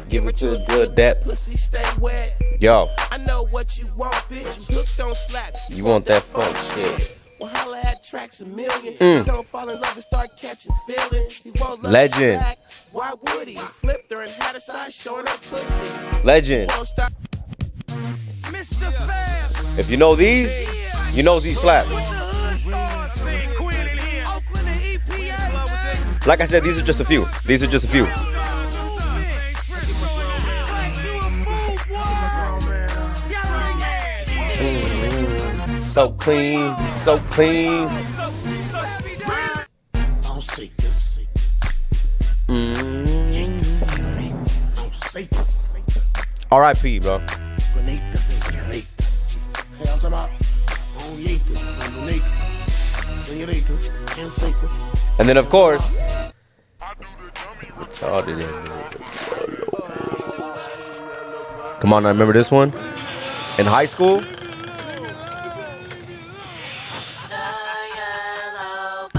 Give it to a good that pussy stay wet. Yo, I know what you want, bitch. You hooked on slap. you want that funk shit. Well, holla at Traxamillion. Don't fall in love and start catching feelings. He won't love Legend. you back. Why would he? Flipped her and had a side showing her pussy. Legend. Won't stop. Mr. Fab. If you know these, you know these slap. With the hood stars. San Quinn in here. Oakland and EPA. Like I said, these are just a few. These are just a few. So clean, so clean. R.I.P. bro. And then of course, come on, I remember this one in high school.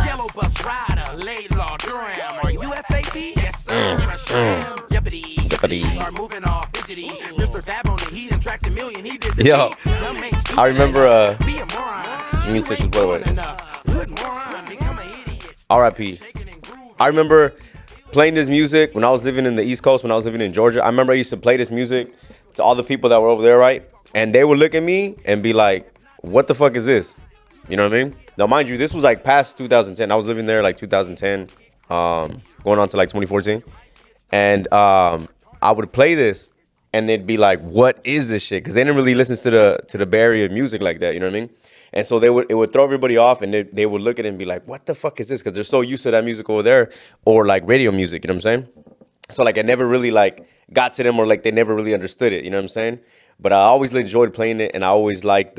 Yellow bus rider, Laylaw, Durham, or UFAB? Yes, sir. Yippity. Start moving off, fidgety. Mr. Fab on the heat and Traxamillion, he did the Yo, beat. I remember, Be a moron. let me take this wait. Put moron, become an idiot. R.I.P. I remember playing this music when I was living in the East Coast, when I was living in Georgia. I remember I used to play this music to all the people that were over there, right? And they would look at me and be like, what the fuck is this? You know what I mean? Now, mind you, this was like past 2010. I was living there like 2010, going on to like 2014. And I would play this and they'd be like, what is this shit? Because they didn't really listen to the Bay Area music like that, you know what I mean? And so it would throw everybody off, and they would look at it and be like, what the fuck is this? Because they're so used to that music over there, or like radio music, you know what I'm saying? So like I never really like got to them, or like they never really understood it, you know what I'm saying? But I always enjoyed playing it, and I always liked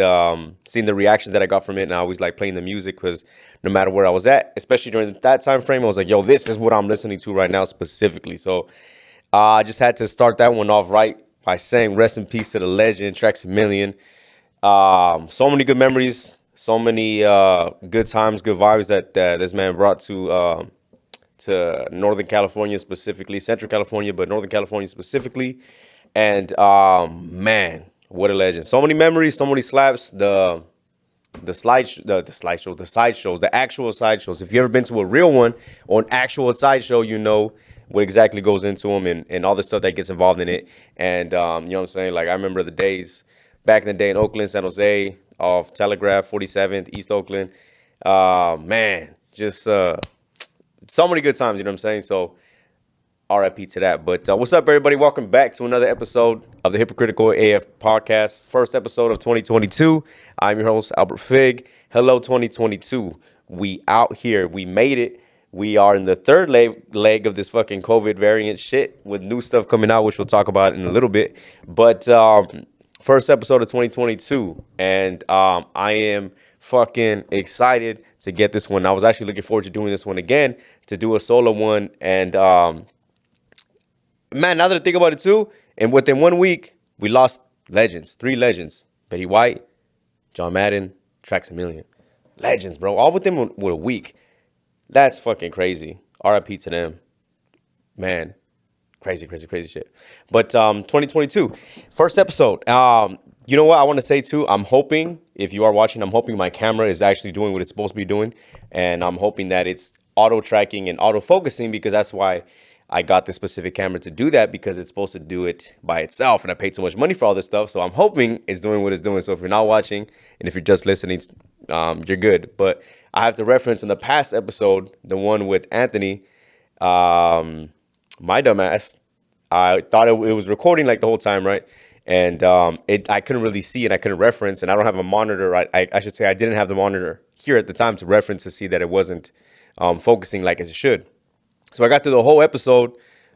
seeing the reactions that I got from it, and I always liked playing the music because no matter where I was at, especially during that time frame, I was like, yo, this is what I'm listening to right now specifically. So I just had to start that one off right by saying rest in peace to the legend, Traxamillion. So many good memories, so many good times, good vibes that this man brought to Northern California specifically, Central California, but Northern California specifically. And man, what a legend! So many memories, so many slaps. The sideshows, the actual sideshows. If you ever been to a real one or an actual sideshow, you know what exactly goes into them and all the stuff that gets involved in it. And you know what I'm saying? Like I remember the days back in the day in Oakland, San Jose, off Telegraph, 47th, East Oakland. Man, just so many good times, you know what I'm saying? So RIP to that. But what's up, everybody? Welcome back to another episode of the Hypocritical AF podcast. First episode of 2022. I'm your host, Albert Fig. Hello, 2022. We out here. We made it. We are in the third leg of this fucking COVID variant shit with new stuff coming out, which we'll talk about in a little bit. But first episode of 2022. And I am fucking excited to get this one. I was actually looking forward to doing this one again, to do a solo one. And man, now that I think about it too, and within 1 week, we lost legends, 3 legends. Betty White, John Madden, Traxamillion. Legends, bro. All within a week. That's fucking crazy. RIP to them. Man, crazy shit. But 2022, first episode. You know what I want to say too? I'm hoping, if you are watching, I'm hoping my camera is actually doing what it's supposed to be doing. And I'm hoping that it's auto-tracking and auto-focusing, because that's why I got this specific camera to do that, because it's supposed to do it by itself. And I paid so much money for all this stuff. So I'm hoping it's doing what it's doing. So if you're not watching and if you're just listening, you're good. But I have to reference in the past episode, the one with Anthony, my dumbass. I thought it was recording like the whole time, right? And I couldn't really see and I couldn't reference. And I don't have a monitor. I should say I didn't have the monitor here at the time to reference to see that it wasn't focusing like as it should. So I got through the whole episode,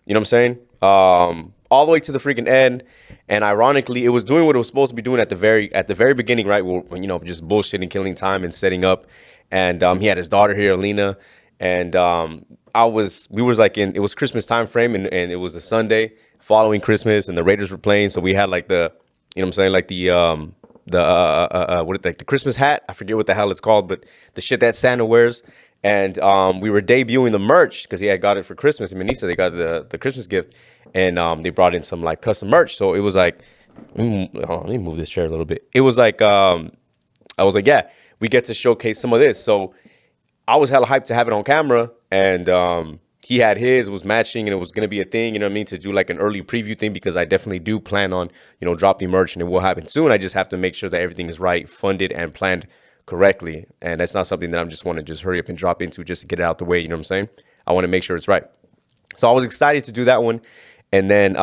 you know what I'm saying? All the way to the freaking end. And ironically, it was doing what it was supposed to be doing at the very beginning, right? When, you know, just bullshitting, killing time and setting up. And he had his daughter here, Alina. And we was like it was Christmas time frame, and it was a Sunday following Christmas, and the Raiders were playing. So we had like the, you know what I'm saying? Like the Christmas hat. I forget what the hell it's called, but the shit that Santa wears. And we were debuting the merch because he had got it for Christmas. And Manisa, they got the Christmas gift. and they brought in some like custom merch. So it was like, let me move this chair a little bit. It was like, I was like, yeah, we get to showcase some of this. So I was hella hyped to have it on camera, and he had his, was matching, and it was going to be a thing, you know what I mean, to do like an early preview thing, because I definitely do plan on, dropping merch, and it will happen soon. I just have to make sure that everything is right, funded, and planned correctly. And that's not something that I'm just want to just hurry up and drop into just to get it out the way, you know what I'm saying? I want to make sure it's right. So I was excited to do that one. And then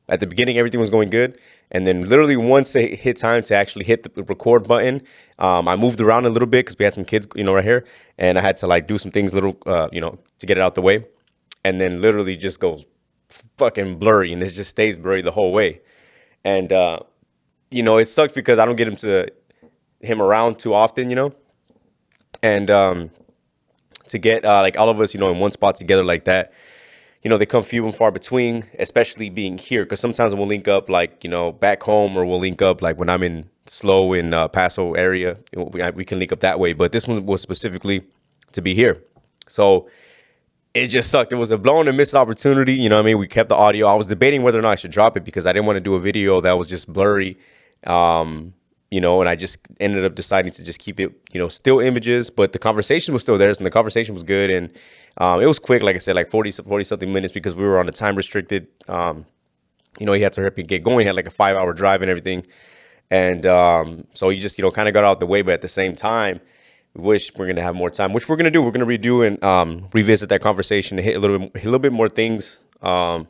at the beginning, everything was going good. And then literally once it hit time to actually hit the record button, I moved around a little bit because we had some kids, right here. And I had to like do some things to get it out the way. And then literally just goes fucking blurry, and it just stays blurry the whole way. And, it sucks because I don't get him around too often, and to get like all of us, in one spot together like that, they come few and far between, especially being here, because sometimes we'll link up like, back home, or we'll link up like when I'm in Slow in Paso area, we can link up that way. But this one was specifically to be here. So it just sucked. It was a blown and missed opportunity. You know what I mean? We kept the audio. I was debating whether or not I should drop it because I didn't want to do a video that was just blurry. And I just ended up deciding to just keep it, still images, but the conversation was still there. And the conversation was good. And it was quick, like I said, like 40 something minutes, because we were on a time restricted. He had to hurry up and get going. He had like a 5-hour drive and everything. And so he just, kind of got out the way. But at the same time, we wish we're going to have more time, which we're going to do. We're going to redo and revisit that conversation and hit a little bit more things to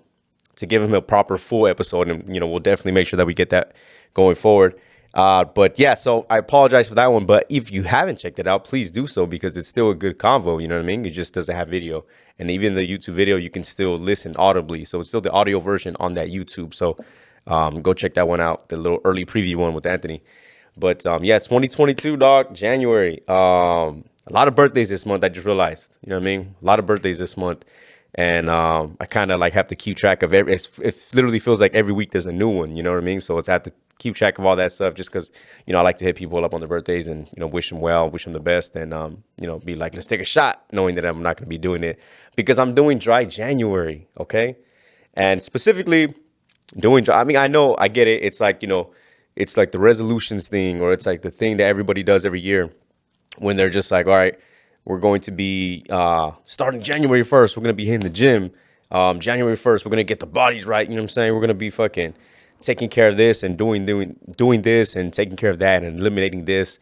give him a proper full episode. And, we'll definitely make sure that we get that going forward. But yeah, so I apologize for that one. But if you haven't checked it out, please do so, because it's still a good convo. You know what I mean? It just doesn't have video. And even the YouTube video, you can still listen audibly. So it's still the audio version on that YouTube. So go check that one out, the little early preview one with Anthony. But yeah, it's 2022, dog, January. A lot of birthdays this month, I just realized. You know what I mean? A lot of birthdays this month. And I kind of like have to keep track of it literally feels like every week there's a new one, you know what I mean? So it's have to keep track of all that stuff, just because, I like to hit people up on their birthdays and, wish them well, wish them the best, and, be like, let's take a shot, knowing that I'm not going to be doing it because I'm doing dry January, okay? And specifically doing dry, I know, I get it. It's like, it's like the resolutions thing, or it's like the thing that everybody does every year when they're just like, all right, we're going to be starting January 1st. We're going to be hitting the gym. January 1st, we're going to get the bodies right. You know what I'm saying? We're going to be fucking taking care of this and doing this and taking care of that and eliminating this.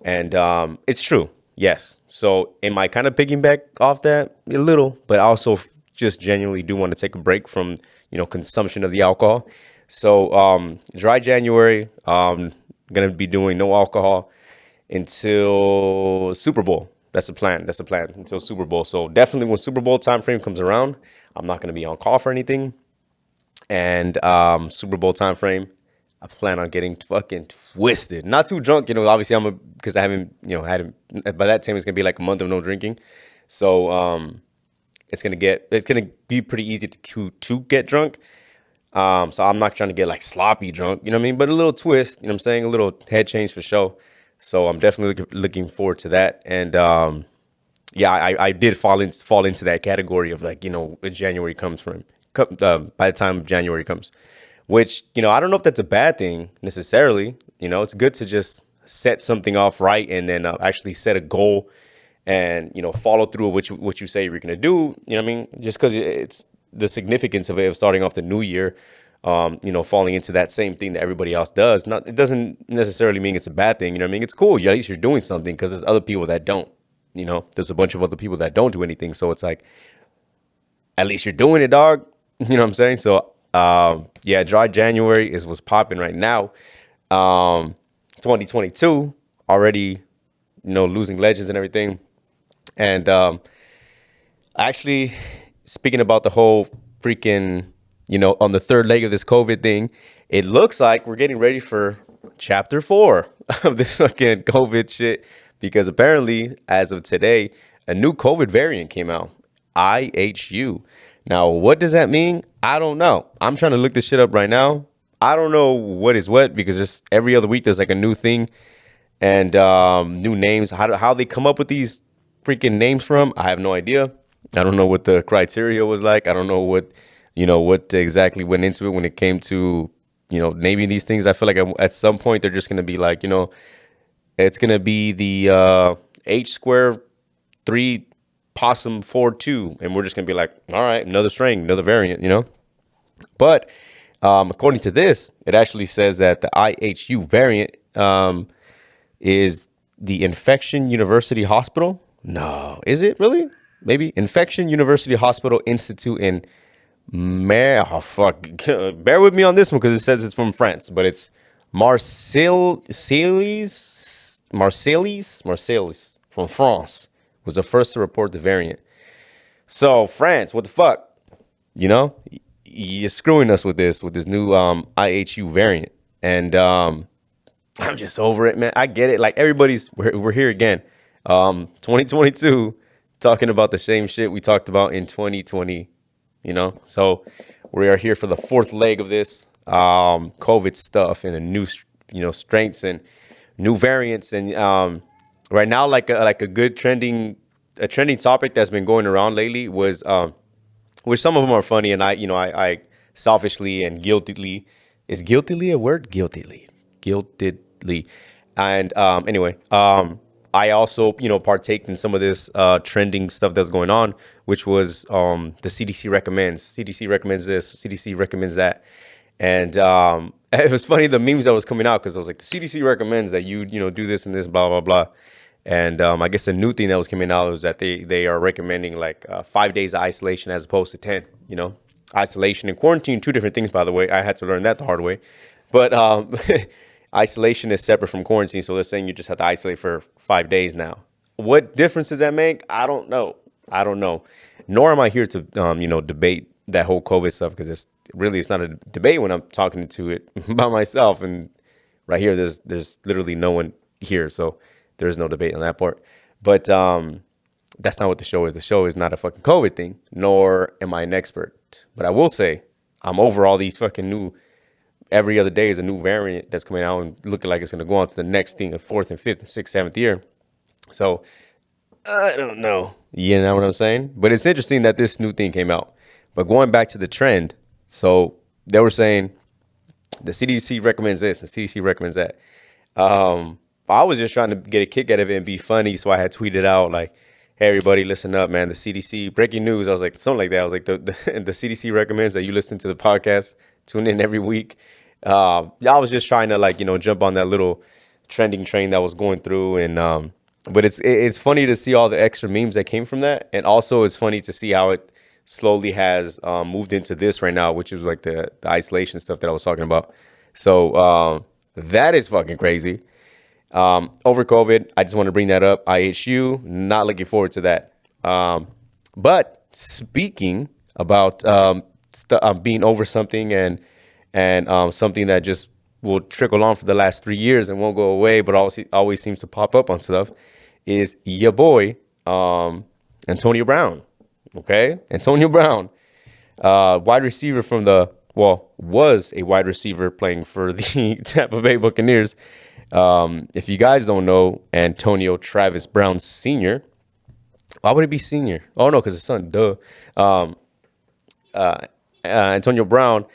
And it's true. Yes. So am I kind of piggybacking off that? A little, but I also just genuinely do want to take a break from, consumption of the alcohol. So dry January, going to be doing no alcohol until Super Bowl. That's the plan. Until Super Bowl. So definitely when Super Bowl time frame comes around, I'm not going to be on call for anything. And Super Bowl time frame, I plan on getting fucking twisted. Not too drunk, obviously because I haven't, by that time it's going to be like a month of no drinking. So it's going to be pretty easy to get drunk. So I'm not trying to get like sloppy drunk, you know what I mean? But a little twist, you know what I'm saying? A little head change for sure. So I'm definitely looking forward to that. And yeah, I did fall into that category of like, when January comes by the time January comes, which, I don't know if that's a bad thing necessarily. It's good to just set something off right and then actually set a goal and, follow through with what you say you're going to do. You know what I mean? Just because it's the significance of it, of starting off the new year, falling into that same thing that everybody else does. It doesn't necessarily mean it's a bad thing. You know what I mean? It's cool. At least you're doing something, because there's other people that don't. There's a bunch of other people that don't do anything. So it's like, at least you're doing it, dog. You know what I'm saying? So yeah, dry January is what's popping right now. 2022 already, losing legends and everything. And actually, speaking about the whole freaking, on the third leg of this COVID thing, it looks like we're getting ready for chapter 4 of this fucking COVID shit, because apparently, as of today, a new COVID variant came out, IHU. Now, what does that mean? I don't know. I'm trying to look this shit up right now. I don't know what is what, because there's every other week there's like a new thing and new names. How they come up with these freaking names from, I have no idea. I don't know what the criteria was like. I don't know what, what exactly went into it when it came to, naming these things. I feel like at some point they're just going to be like, it's going to be the H square 3 possum 4-2. And we're just going to be like, all right, another strain, another variant. But according to this, it actually says that the IHU variant is the Infection University Hospital. No, is it really? Maybe Infection University Hospital Institute in bear with me on this one because it says it's from France, but it's Marseilles from France was the first to report the variant. So France, what the fuck? You're screwing us with this new IHU variant, and I'm just over it, man. I get it. Like we're here again, 2022, talking about the same shit we talked about in 2020. So we are here for the fourth leg of this COVID stuff and the new, strengths and new variants. And right now, like a good trending topic that's been going around lately was, which some of them are funny, and I selfishly and guiltily, is guiltily a word? Guiltily, and anyway, I also, partaked in some of this trending stuff that's going on, which was the CDC recommends. CDC recommends this. CDC recommends that. And it was funny, the memes that was coming out, because I was like, the CDC recommends that you do this and this, blah, blah, blah. And I guess the new thing that was coming out was that they are recommending like 5 days of isolation as opposed to 10, Isolation and quarantine, two different things, by the way. I had to learn that the hard way. But isolation is separate from quarantine, so they're saying you just have to isolate for 5 days now. What difference does that make? I don't know. Nor am I here to, debate that whole COVID stuff, because it's not a debate when I'm talking to it by myself. And right here, there's literally no one here, so there's no debate on that part. But that's not what the show is. The show is not a fucking COVID thing, nor am I an expert. But I will say I'm over all these fucking new. Every other day is a new variant that's coming out and looking like it's going to go on to the next thing, the 4th and 5th and 6th, 7th year. So I don't know. You know what I'm saying? But it's interesting that this new thing came out. But going back to the trend, so they were saying the CDC recommends this and CDC recommends that. I was just trying to get a kick out of it and be funny. So I had tweeted out like, hey, everybody, listen up, man. The CDC, breaking news. I was like, something like that. I was like, the CDC recommends that you listen to the podcast, tune in every week. I was just trying to jump on that little trending train that was going through. And but it's funny to see all the extra memes that came from that. And also it's funny to see how it slowly has moved into this right now, which is like the isolation stuff that I was talking about. So that is fucking crazy. Over COVID, I just want to bring that up. IHU, not looking forward to that. But speaking about being over something and something that just will trickle on for the last 3 years and won't go away, but always seems to pop up on stuff, is your boy Antonio Brown. Okay, Antonio Brown, wide receiver was a wide receiver playing for the Tampa Bay Buccaneers. If you guys don't know, Antonio Travis Brown Sr., why would it be senior? Oh, no, because his son, duh. Antonio Brown,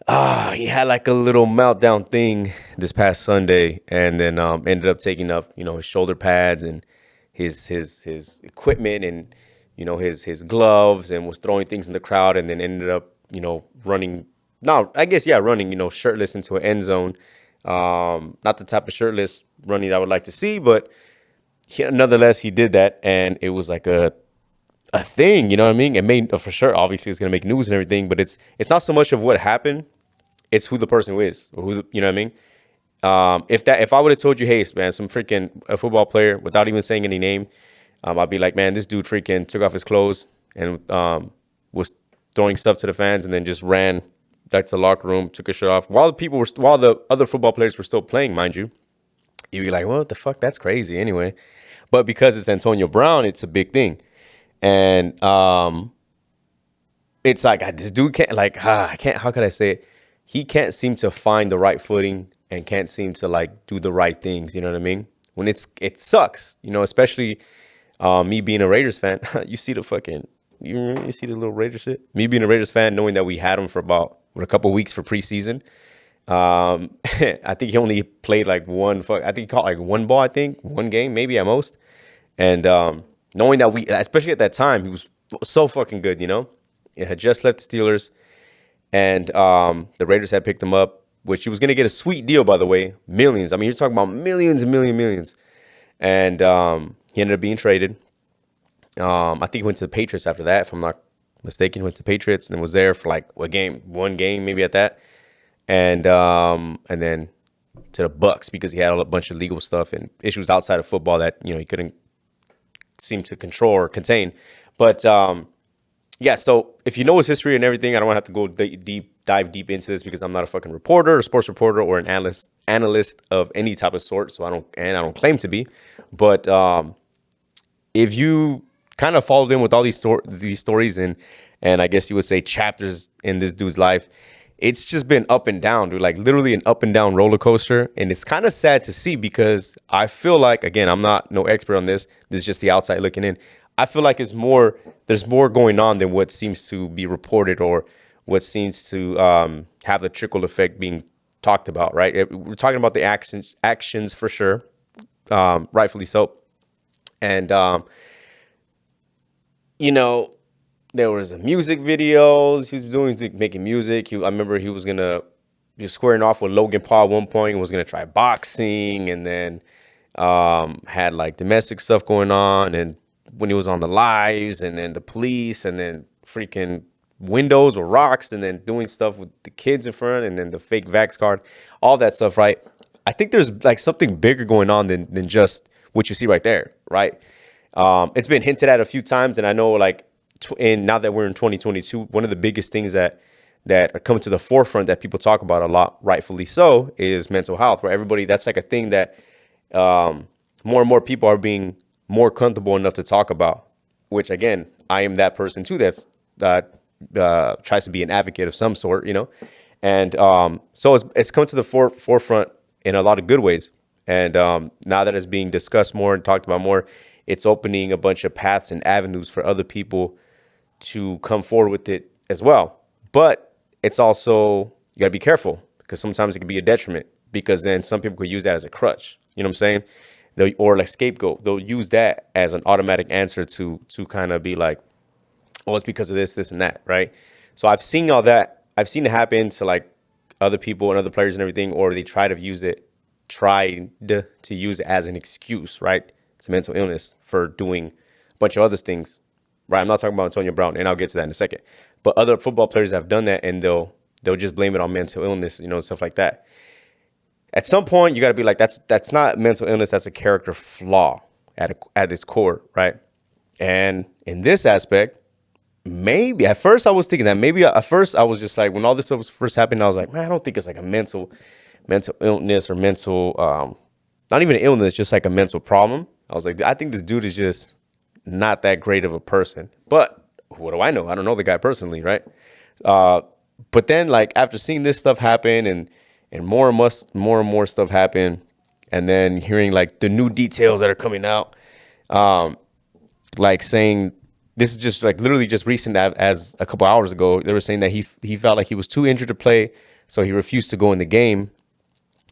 he had like a little meltdown thing this past Sunday, and then ended up taking up, his shoulder pads and his equipment and, his gloves, and was throwing things in the crowd, and then ended up, running, shirtless into an end zone. Not the type of shirtless running I would like to see, but nonetheless, he did that, and it was like a thing, you know what I mean? It made, for sure, obviously it's going to make news and everything, but it's not so much of what happened, it's who the person is, or you know what I mean? If I would have told you, hey, man, some freaking a football player, without even saying any name, I'd be like, man, this dude freaking took off his clothes and was throwing stuff to the fans, and then just ran back to the locker room, took his shirt off while the other football players were still playing, mind you. You'd be like, what the fuck? That's crazy anyway. But because it's Antonio Brown, it's a big thing. And it's like, this dude can't, how could I say it? He can't seem to find the right footing and can't seem to do the right things. You know what I mean? When it sucks, especially me being a Raiders fan. You see the fucking You see the little Raiders shit? Me being a Raiders fan, knowing that we had him for about a couple of weeks for preseason. I think he only played like I think he caught like one ball, I think, one game, maybe at most. And knowing that especially at that time, he was so fucking good, you know? He had just left the Steelers, and the Raiders had picked him up, which he was going to get a sweet deal, by the way. Millions. I mean, you're talking about millions and millions. And he ended up being traded. I think he went to the Patriots after that, if I'm not mistaken. He went to the Patriots and was there for like one game maybe at that. And then to the Bucks, because he had a bunch of legal stuff and issues outside of football that, you know, he couldn't seem to control or contain. But yeah, so if you know his history and everything, I don't have to go dive deep into this because I'm not a fucking reporter, a sports reporter, or an analyst of any type of sort. So I don't claim to be. But if you kind of followed in with all these stories and I guess you would say chapters in this dude's life, it's just been up and down, dude. Like literally an up and down roller coaster. And it's kind of sad to see because I feel like, again, I'm not no expert on this. This is just the outside looking in. I feel like there's more going on than what seems to be reported or what seems to have the trickle effect being talked about, right? We're talking about the actions for sure, rightfully so. And, you know, there was music videos. He was making music. I remember he was squaring off with Logan Paul at one point and was going to try boxing, and then had like domestic stuff going on. And when he was on the lives, and then the police, and then freaking windows with rocks, and then doing stuff with the kids in front, and then the fake Vax card, all that stuff, right? I think there's like something bigger going on than just what you see right there, right? It's been hinted at a few times, and I know like, and now that we're in 2022, one of the biggest things that are coming to the forefront that people talk about a lot, rightfully so, is mental health, where everybody, that's like a thing that more and more people are being more comfortable enough to talk about, which again, I am that person too that tries to be an advocate of some sort, you know? And so it's come to the forefront in a lot of good ways. And now that it's being discussed more and talked about more, it's opening a bunch of paths and avenues for other people to come forward with it as well. But it's also, you got to be careful because sometimes it can be a detriment, because then some people could use that as a crutch. You know what I'm saying? Or like scapegoat. They'll use that as an automatic answer to kind of be like, oh, it's because of this, and that, right? So I've seen all that. I've seen it happen to like other people and other players and everything, or they tried to use it as an excuse, right? It's a mental illness for doing a bunch of other things, right? I'm not talking about Antonio Brown, and I'll get to that in a second. But other football players have done that, and they'll just blame it on mental illness, you know, stuff like that. At some point, you got to be like, that's not mental illness. That's a character flaw at its core, right? And in this aspect, maybe at first I was thinking that. Maybe at first I was just like, when all this stuff was first happening, I was like, man, I don't think it's like a mental illness or mental, not even an illness, just like a mental problem. I was like, I think this dude is just not that great of a person. But what do I know? I don't know the guy personally, right? But then, like, after seeing this stuff happen and more and more stuff happen, and then hearing like the new details that are coming out, like saying this is just like literally just recent as a couple hours ago, they were saying that he felt like he was too injured to play, so he refused to go in the game.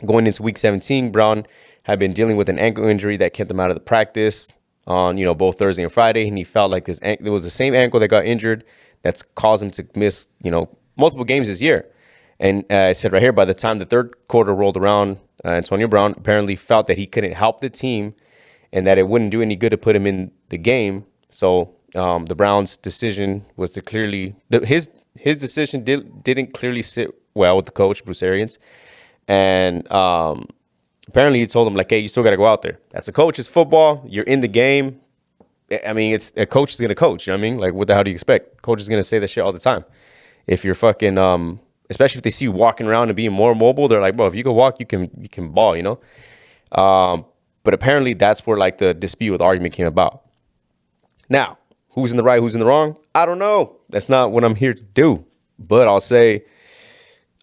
Going into week 17, Brown had been dealing with an ankle injury that kept him out of the practice on, you know, both Thursday and Friday. And he felt like it was the same ankle that got injured that's caused him to miss, you know, multiple games this year. And I said right here, by the time the third quarter rolled around, Antonio Brown apparently felt that he couldn't help the team and that it wouldn't do any good to put him in the game. So the Browns' decision was to his decision didn't clearly sit well with the coach, Bruce Arians. And apparently he told him, like, hey, you still got to go out there. That's a coach. It's football. You're in the game. I mean, it's a coach is going to coach. You know what I mean? Like, what the hell do you expect? Coach is going to say that shit all the time. If you're fucking, especially if they see you walking around and being more mobile, they're like, bro, if you can walk, you can ball, you know? But apparently that's where, like, the dispute with argument came about. Now, who's in the right, who's in the wrong? I don't know. That's not what I'm here to do. But I'll say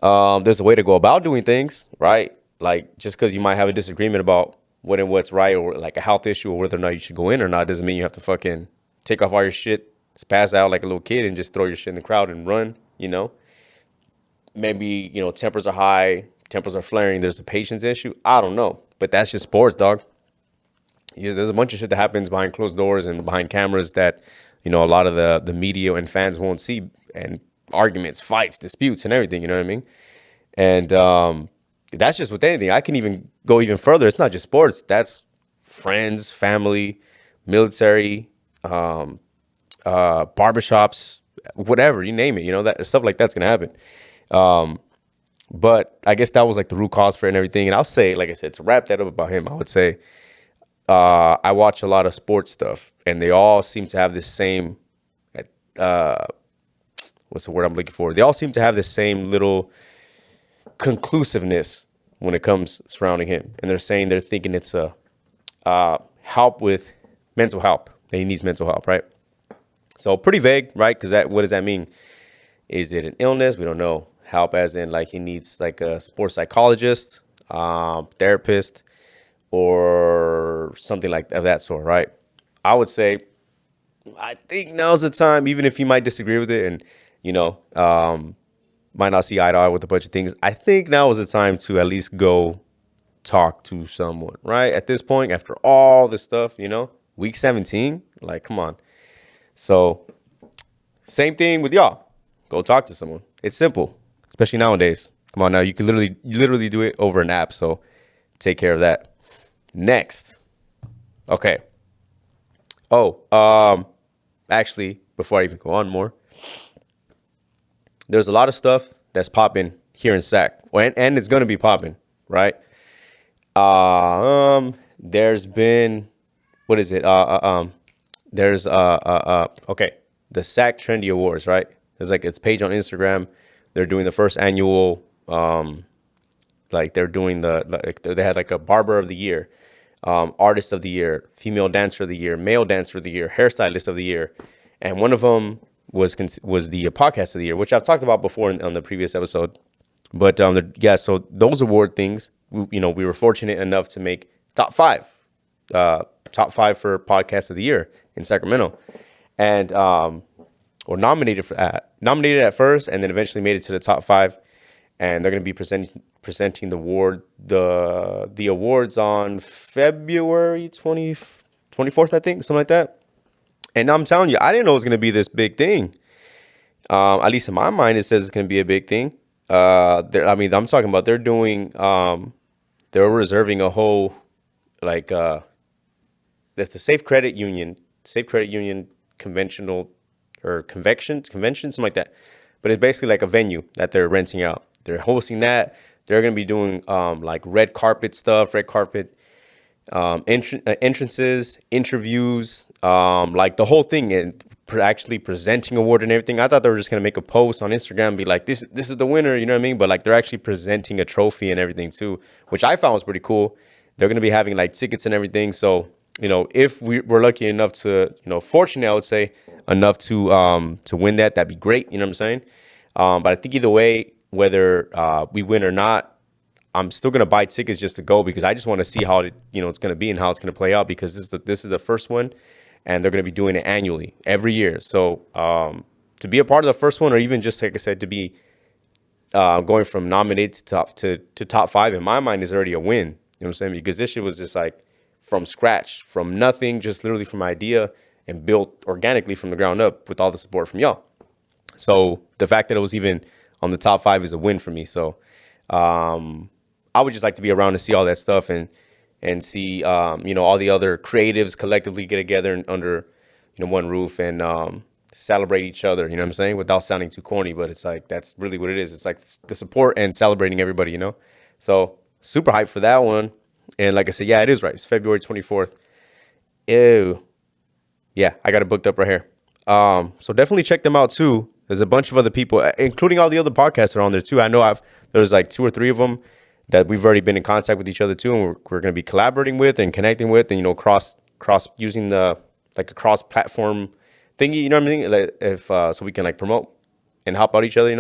there's a way to go about doing things, right? Like, just because you might have a disagreement about what's right, or like a health issue, or whether or not you should go in or not, doesn't mean you have to fucking take off all your shit Just pass out like a little kid and just throw your shit in the crowd and run, Maybe, tempers are high, tempers are flaring. There's a patience issue. I don't know. But that's just sports, dog. There's a bunch of shit that happens behind closed doors and behind cameras that, a lot of the media and fans won't see, and arguments, fights, disputes, and everything, you know what I mean? And that's just with anything. I can even go even further. It's not just sports. That's friends, family, military, barbershops, whatever, you name it, that stuff like that's going to happen. But I guess that was like the root cause for it and everything. And I'll say, like I said, to wrap that up about him, I would say, I watch a lot of sports stuff and they all seem to have this same, what's the word I'm looking for? They all seem to have the same little conclusiveness when it comes surrounding him. And they're thinking it's a, help with mental help. That he needs mental help, right? So pretty vague, right? Because what does that mean? Is it an illness? We don't know. Help as in like he needs like a sports psychologist, therapist, or something like of that sort, right? I would say, I think now's the time, even if you might disagree with it and, might not see eye to eye with a bunch of things. I think now is the time to at least go talk to someone, right? At this point, after all this stuff, week 17, like, come on. So same thing with y'all. Go talk to someone. It's simple, especially nowadays. Come on now. You can literally do it over an app. So take care of that. Next. Okay. Actually, before I even go on more, there's a lot of stuff that's popping here in Sac, and it's going to be popping, right? There's been, what is it? There's okay, the Sac Trendy Awards, right? There's like its page on Instagram. They're doing the first annual, like they're doing they had like a barber of the year, artist of the year, female dancer of the year, male dancer of the year, hairstylist of the year, and one of them was the podcast of the year, which I've talked about before on the previous episode. But so those award things, we were fortunate enough to make top five for podcast of the year in Sacramento, and or nominated at first, and then eventually made it to the top five. And they're going to be presenting the awards on February 24th, I think, something like that. And I'm telling you, I didn't know it was going to be this big thing. At least in my mind, it says it's going to be a big thing. I'm talking about they're doing, they're reserving a whole, like, that's the Safe Credit Union convention, something like that. But it's basically like a venue that they're renting out. They're hosting that. They're going to be doing like red carpet entrances, interviews, like the whole thing, and actually presenting award and everything. I thought they were just going to make a post on Instagram and be like, this is the winner, you know what I mean? But like they're actually presenting a trophy and everything too, which I found was pretty cool. They're going to be having like tickets and everything. So, if we're lucky enough to, fortunate, I would say, enough to win that'd be great. You know what I'm saying? But I think either way, whether we win or not, I'm still going to buy tickets just to go, because I just want to see how it's going to be and how it's going to play out, because this is the first one, and they're going to be doing it annually every year. So to be a part of the first one, or even just, like I said, to be going from nominated to top five, in my mind, is already a win. You know what I'm saying? Because this shit was just like from scratch, from nothing, just literally from idea, and built organically from the ground up with all the support from y'all. So the fact that it was even on the top five is a win for me. So I would just like to be around to see all that stuff and see all the other creatives collectively get together under one roof and celebrate each other. You know what I'm saying? Without sounding too corny, but it's like that's really what it is. It's like the support and celebrating everybody. So super hyped for that one. And like I said, yeah, it is right. It's February 24th. Ew. Yeah, I got it booked up right here. So definitely check them out too. There's a bunch of other people, including all the other podcasts that are on there too. I know there's like 2 or 3 of them that we've already been in contact with each other too, and we're going to be collaborating with and connecting with, and cross using the like a cross platform thingy. You know what I mean? Like so we can like promote and help out each other.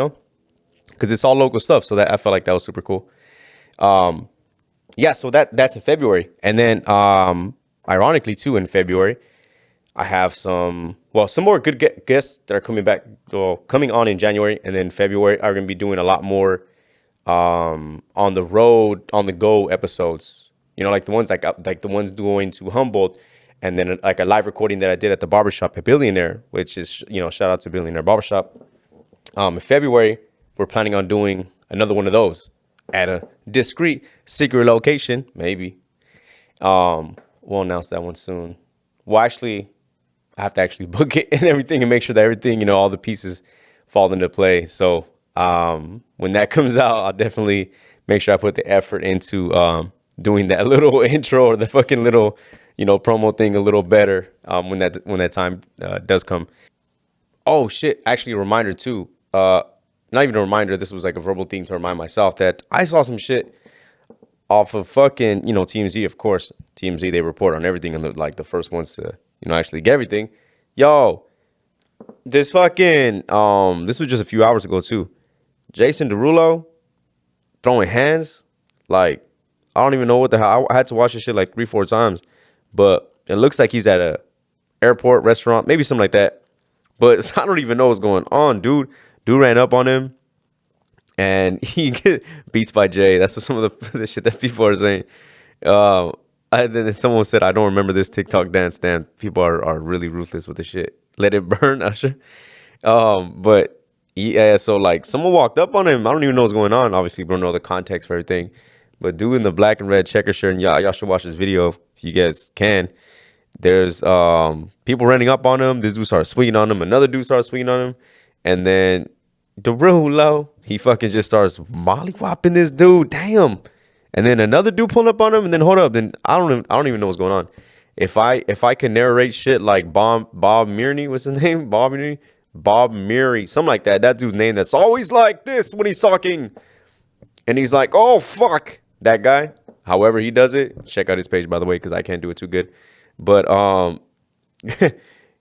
Because it's all local stuff. So that I felt like that was super cool. Yeah. So that's in February, and then ironically too, in February, I have some more good guests that are coming on in January, and then February are going to be doing a lot more on the road, on the go episodes. You know, like the ones like the ones going to Humboldt, and then like a live recording that I did at the barbershop at Billionaire, which is, you know, shout out to Billionaire Barbershop. In February, we're planning on doing another one of those at a discreet secret location, maybe. We'll announce that one soon. Well, actually, I have to actually book it and everything and make sure that everything, you know, all the pieces fall into play. So when that comes out, I'll definitely make sure I put the effort into doing that little intro or the fucking little, you know, promo thing a little better when that time does come. Oh shit! Actually, a reminder too. Not even a reminder. This was like a verbal thing to remind myself that I saw some shit off of fucking, you know, TMZ. Of course, TMZ, they report on everything and like the first ones to, you know, actually get everything. Yo, this fucking this was just a few hours ago too. Jason Derulo throwing hands. Like, I don't even know what the hell. I had to watch this shit like 3-4 times, but it looks like he's at a airport, restaurant, maybe something like that. But I don't even know what's going on, dude. Dude ran up on him, and he beats by Jay. That's what some of the shit that people are saying. Then someone said, I don't remember this TikTok dance. Damn, people are really ruthless with the shit. Let it burn, Usher. But yeah, so like someone walked up on him. I don't even know what's going on. Obviously, we don't know the context for everything. But dude in the black and red checker shirt, and y'all should watch this video if you guys can. There's people running up on him. This dude starts swinging on him. Another dude starts swinging on him. And then Derulo, he fucking just starts mollywhopping this dude. Damn. And then another dude pulling up on him. And then hold up. Then I don't even know what's going on. If I can narrate shit like Bob Mirney, what's his name? Bob Mirney, something like that. That dude's name that's always like this when he's talking. And he's like, oh fuck. That guy. However he does it. Check out his page, by the way, because I can't do it too good. But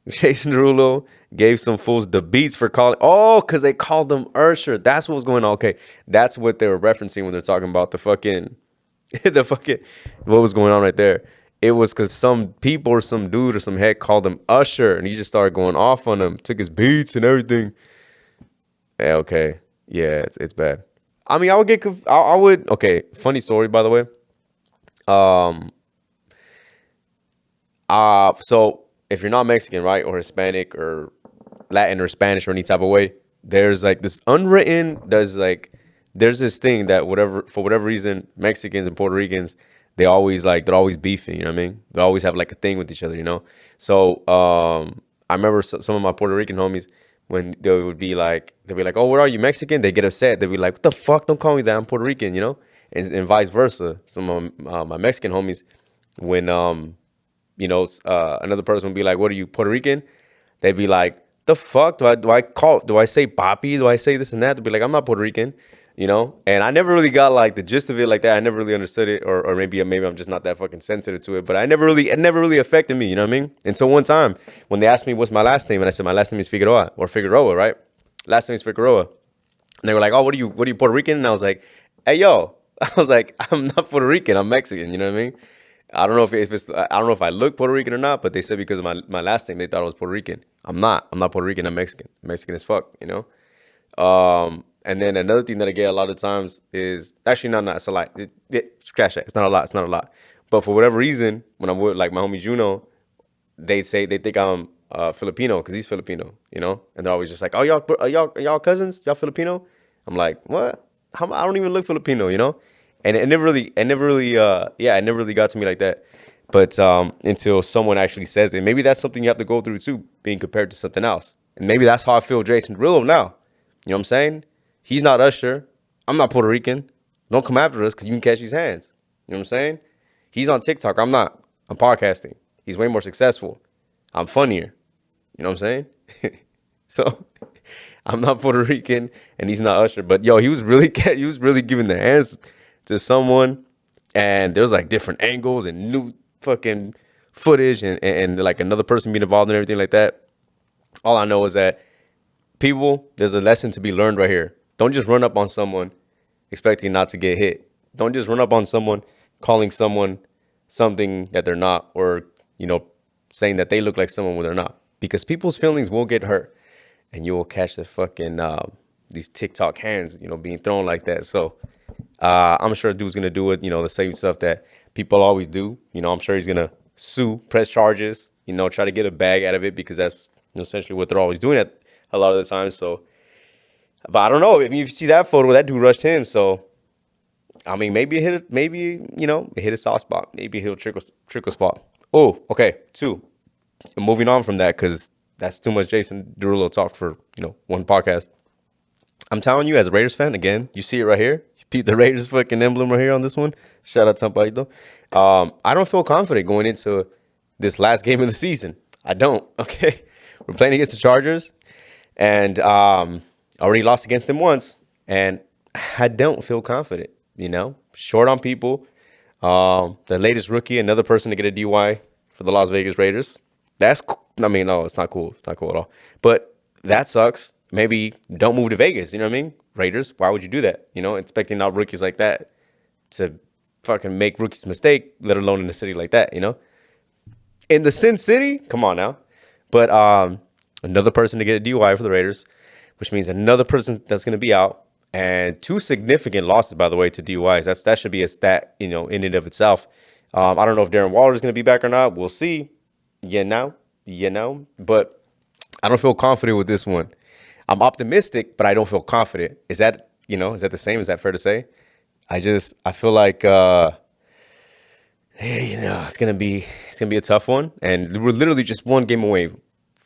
Jason Derulo gave some fools the beats for calling. Oh, because they called him Usher. That's what was going on. Okay, that's what they were referencing when they're talking about the fucking what was going on right there. It was because some people or some dude or some head called him Usher, and he just started going off on him, took his beats and everything. Yeah, okay, yeah, it's bad. I mean, I would. Okay, funny story, by the way. So if you're not Mexican, right, or Hispanic or Latin or Spanish or any type of way, there's like this unwritten, there's this thing that for whatever reason, Mexicans and Puerto Ricans, they're always beefing, you know what I mean? They always have like a thing with each other, you know? So I remember some of my Puerto Rican homies, when they'd be like, oh, where are you, Mexican? They get upset. They'd be like, what the fuck? Don't call me that. I'm Puerto Rican, you know? And vice versa. Some of my Mexican homies, when another person would be like, what are you, Puerto Rican? They'd be like, the fuck? Do I say papi? Do I say this and that? They'd be like, I'm not Puerto Rican, you know? And I never really got like the gist of it like that. I never really understood it, or maybe I'm just not that fucking sensitive to it, but it never really affected me, you know what I mean? And so one time when they asked me what's my last name, and I said my last name is Figueroa, right? Last name is Figueroa. And they were like, oh, what are you Puerto Rican? And I was like, hey, yo, I was like, I'm not Puerto Rican, I'm Mexican, you know what I mean? I don't know if I look Puerto Rican or not, but they said because of my last name, they thought I was Puerto Rican. I'm not Puerto Rican. I'm Mexican. Mexican as fuck, you know? And then another thing that I get a lot of times is, actually, no, it's a lie. Scratch that. It's not a lot. But for whatever reason, when I'm with like my homie Juno, they think I'm Filipino because he's Filipino, you know? And they're always just like, oh, y'all cousins? Y'all Filipino? I'm like, what? I don't even look Filipino, you know? And it never really got to me like that. But until someone actually says it, maybe that's something you have to go through too, being compared to something else. And maybe that's how I feel Jason Derulo now. You know what I'm saying? He's not Usher. I'm not Puerto Rican. Don't come after us because you can catch these hands. You know what I'm saying? He's on TikTok. I'm not. I'm podcasting. He's way more successful. I'm funnier. You know what I'm saying? So I'm not Puerto Rican and he's not Usher. But yo, he was really giving the hands to someone, and there's like different angles and new fucking footage and like another person being involved and everything like that. All I know is that people, there's a lesson to be learned right here. Don't just run up on someone expecting not to get hit. Don't just run up on someone calling someone something that they're not, or, you know, saying that they look like someone when they're not, because people's feelings will get hurt, and you will catch the fucking these TikTok hands, being thrown like that. So I'm sure dude's gonna do it, the same stuff that people always do. I'm sure he's gonna sue, press charges, try to get a bag out of it, because that's essentially what they're always doing at a lot of the time. So, but I don't know. If you see that photo, that dude rushed him. So, I mean, maybe it hit a soft spot. Maybe he'll trickle spot. Oh, okay. 2. Moving on from that, because that's too much Jason Derulo talk for, one podcast. I'm telling you, as a Raiders fan, again, you see it right here. You peep the Raiders fucking emblem right here on this one. Shout out Tampaito. I don't feel confident going into this last game of the season. I don't. Okay. We're playing against the Chargers, and already lost against them once, and I don't feel confident, short on people. The latest rookie, another person to get a DUI for the Las Vegas Raiders. No, it's not cool. It's not cool at all. But that sucks. Maybe don't move to Vegas. You know what I mean? Raiders, why would you do that? Expecting out rookies like that to fucking make rookies mistake, let alone in a city like that, In the Sin City? Come on now. But another person to get a DUI for the Raiders, which means another person that's going to be out. And 2 significant losses, by the way, to DUIs. That should be a stat, in and of itself. I don't know if Darren Waller is going to be back or not. We'll see. But I don't feel confident with this one. I'm optimistic, but I don't feel confident. Is that the same? Is that fair to say? I feel like, it's gonna be a tough one, and we're literally just one game away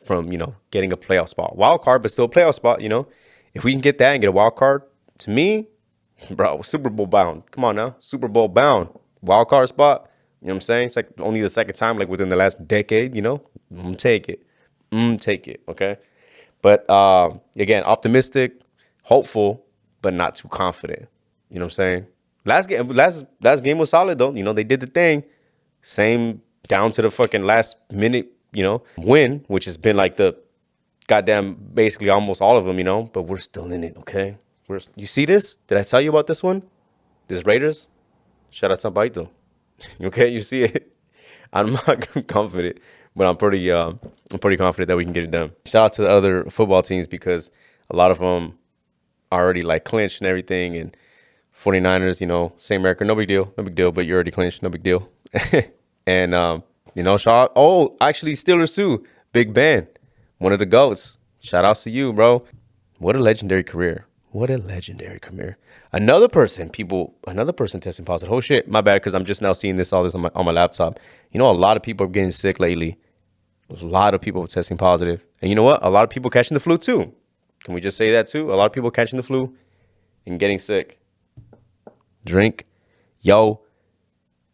from getting a playoff spot, wild card, but still a playoff spot. If we can get that and get a wild card, to me, bro, Super Bowl bound. Come on now, Super Bowl bound, wild card spot. You know what I'm saying? It's like only the second time, like within the last decade. Take it. Okay. But again, optimistic, hopeful, but not too confident. You know what I'm saying? Last game was solid though. They did the thing. Same down to the fucking last minute, win, which has been like the goddamn basically almost all of them, but we're still in it, okay? You see this? Did I tell you about this one? This Raiders? Shout out to Baito. Okay, you see it? I'm not confident, but I'm pretty confident that we can get it done. Shout out to the other football teams, because a lot of them are already like clinched and everything, and 49ers, same record, no big deal, but you're already clinched, no big deal. And shout out, actually Steelers too, Big Ben, one of the GOATs. Shout outs to you, bro. What a legendary career. Another person testing positive. Oh shit, my bad, because I'm just now seeing all this on my laptop. A lot of people are getting sick lately. There's a lot of people testing positive. And you know what? A lot of people catching the flu too. Can we just say that too? A lot of people catching the flu and getting sick. Drink your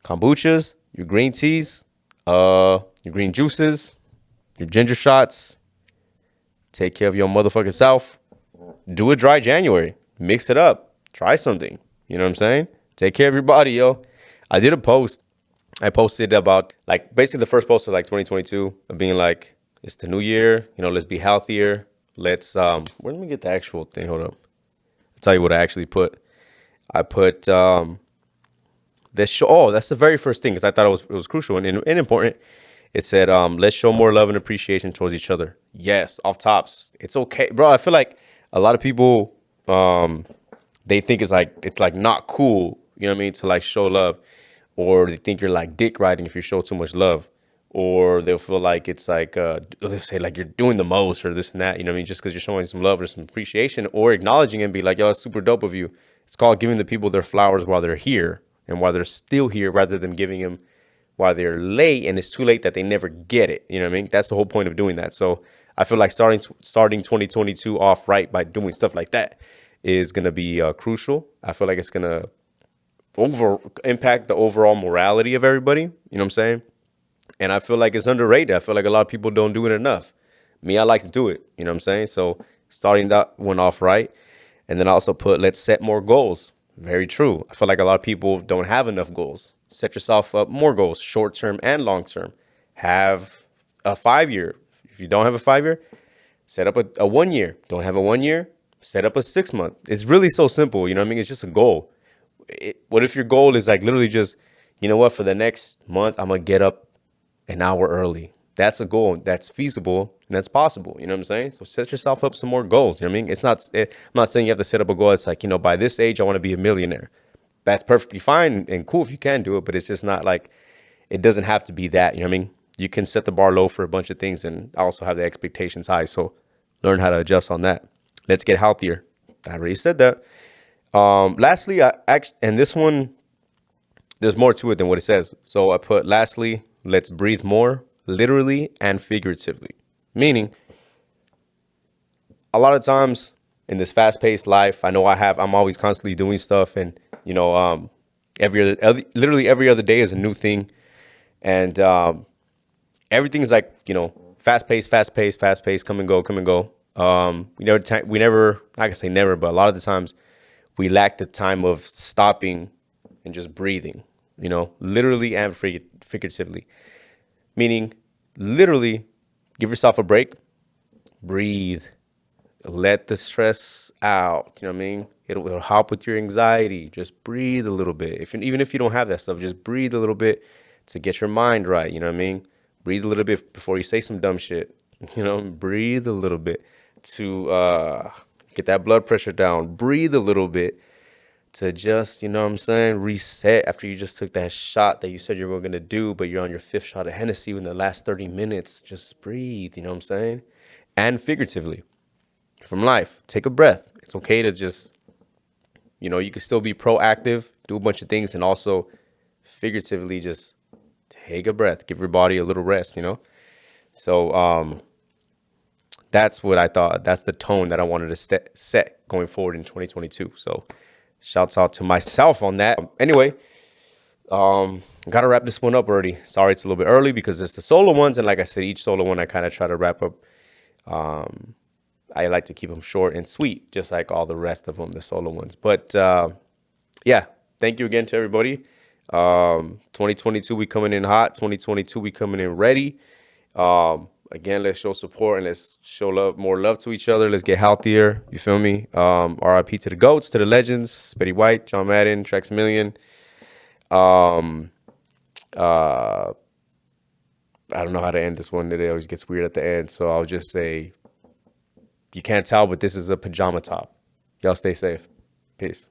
kombuchas, your green teas, your green juices, your ginger shots. Take care of your motherfucking self. Do a dry January. Mix it up. Try something. You know what I'm saying? Take care of your body, yo. I did a post. I posted about, like, basically the first post of, like, 2022 of being like, it's the new year. Let's be healthier. Let's, let me get the actual thing. Hold up. I'll tell you what I actually put. I put, this show. Oh, that's the very first thing, because I thought it was crucial and important. It said, let's show more love and appreciation towards each other. Yes, off tops. It's okay. Bro, I feel like a lot of people, they think it's like not cool, you know what I mean, to like show love, or they think you're like dick riding if you show too much love, or they'll feel like it's like, they'll say like you're doing the most or this and that, you know what I mean, just because you're showing some love or some appreciation or acknowledging and be like, yo, it's super dope of you. It's called giving the people their flowers while they're here and while they're still here, rather than giving them while they're late and it's too late that they never get it. You know what I mean? That's the whole point of doing that. So I feel like starting 2022 off right by doing stuff like that is going to be crucial. I feel like it's going to impact the overall morality of everybody. You know what I'm saying? And I feel like it's underrated. I feel like a lot of people don't do it enough. Me, I like to do it. You know what I'm saying? So starting that one off right. And then I also put, let's set more goals. Very true. I feel like a lot of people don't have enough goals. Set yourself up more goals, short-term and long-term. Have a 5-year. If you don't have a 5-year, set up a 1 year. Don't have a 1 year, set up a 6 month. It's really so simple. You know what I mean? It's just a goal. What if your goal is like literally just, you know what, for the next month, I'm going to get up an hour early. that's a goal that's feasible and that's possible. You know what I'm saying? So set yourself up some more goals. You know what I mean? I'm not saying you have to set up a goal. It's like, by this age, I want to be a millionaire. That's perfectly fine and cool if you can do it, but it's just not like, it doesn't have to be that. You know what I mean? You can set the bar low for a bunch of things and also have the expectations high. So learn how to adjust on that. Let's get healthier. I already said that. Lastly, and this one, there's more to it than what it says. So I put, lastly, let's breathe more, literally and figuratively. Meaning, a lot of times in this fast-paced life, I'm always constantly doing stuff, and literally every other day is a new thing, and everything's like fast-paced, come and go. We never, I can say never, but a lot of the times we lack the time of stopping and just breathing, literally and figuratively. Meaning, literally, give yourself a break, breathe, let the stress out. You know what I mean? It'll help with your anxiety. Just breathe a little bit. Even if you don't have that stuff, just breathe a little bit to get your mind right. You know what I mean? Breathe a little bit before you say some dumb shit. Breathe a little bit to get that blood pressure down. Breathe a little bit to just, reset after you just took that shot that you said you were going to do, but you're on your 5th shot of Hennessy in the last 30 minutes. Just breathe, And figuratively, from life, take a breath. It's okay to just, you can still be proactive, do a bunch of things, and also figuratively just take a breath, give your body a little rest, So that's what I thought. That's the tone that I wanted to set going forward in 2022. So shouts out to myself on that. Anyway, gotta wrap this one up already. Sorry, it's a little bit early because it's the solo ones. And like I said, each solo one I kind of try to wrap up. I like to keep them short and sweet, just like all the rest of them, the solo ones. But yeah, thank you again to everybody. 2022, we coming in hot. 2022, we coming in ready. Again, let's show support and let's show more love to each other. Let's get healthier. You feel me? RIP to the GOATs, to the legends, Betty White, John Madden, Traxamillion. I don't know how to end this one. It always gets weird at the end. So I'll just say, you can't tell, but this is a pajama top. Y'all stay safe. Peace.